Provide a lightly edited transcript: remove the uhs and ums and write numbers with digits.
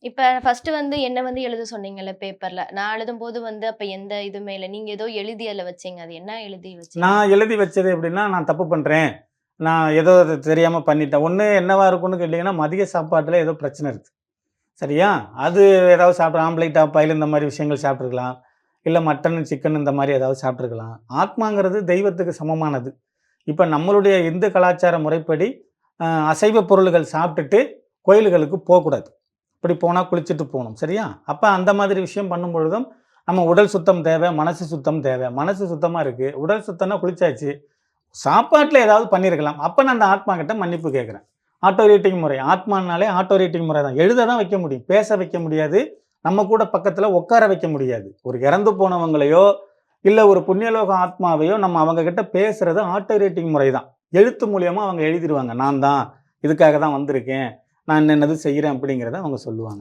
இப்ப ஃபர்ஸ்ட்டு என்ன எழுத சொன்னீங்கல்ல பேப்பர்ல. நான் எழுதும்போது அப்ப எந்த இதுவுமே இல்ல. நீங்க ஏதோ எழுதி அதுல வச்சீங்க. அது என்ன எழுதி வச்சீங்க? நான் எழுதி வச்சது எப்படின்னா, நான் தப்பு பண்றேன். நான் ஏதோ அது தெரியாம பண்ணிட்டேன். ஒண்ணு என்னவா இருக்கும்னு கேட்டீங்கன்னா, மதிய சாப்பாட்டுல ஏதோ பிரச்சனை இருக்கு. சரியா? அது ஏதாவது சாப்பிட்டு ஆம்ப்லேட், ஆஃப் இந்த மாரி விஷயங்கள் சாப்பிட்டுருக்கலாம். இல்ல மட்டன், சிக்கன் இந்த மாரி ஏதாவது சாப்பிட்டுருக்கலாம். ஆத்மாங்கிறது தெய்வத்துக்கு சமமானது. இப்ப நம்மளுடைய இந்து கலாச்சார முறைப்படி அசைவ பொருள்கள் சாப்பிட்டுட்டு கோயில்களுக்கு போக்கூடாது. இப்படி போனா குளிச்சுட்டு போணும். சரியா? அப்ப அந்த மாதிரி விஷயம் பண்ணும்பொழுதும், நம்ம உடல் சுத்தம் தேவை, மனசு சுத்தம் தேவை. மனசு சுத்தமா இருக்கு. உடல் சுத்தம்னா குளிச்சாச்சு. சாப்பாட்டுல ஏதாவது பண்ணியிருக்கலாம். அப்ப நான் அந்த ஆத்மா கிட்ட மன்னிப்பு கேட்கிறேன். ஆட்டோ ரேட்டிங் முறை. ஆத்மானாலே ஆட்டோ ரேட்டிங் முறை தான். எழுத தான் வைக்க முடியும். பேச வைக்க முடியாது. நம்ம கூட பக்கத்துல உட்கார வைக்க முடியாது. ஒரு இறந்து போனவங்களையோ, இல்ல ஒரு புண்ணியலோக ஆத்மாவையோ நம்ம அவங்க கிட்ட பேசுறது ஆட்டோ ரேட்டிங் முறை தான். எழுத்து மூலியமா அவங்க எழுதிருவாங்க. நான் தான் இதுக்காக தான் வந்திருக்கேன். நான் என்னென்னது செய்றேன் அப்படிங்கிறத அவங்க சொல்லுவாங்க.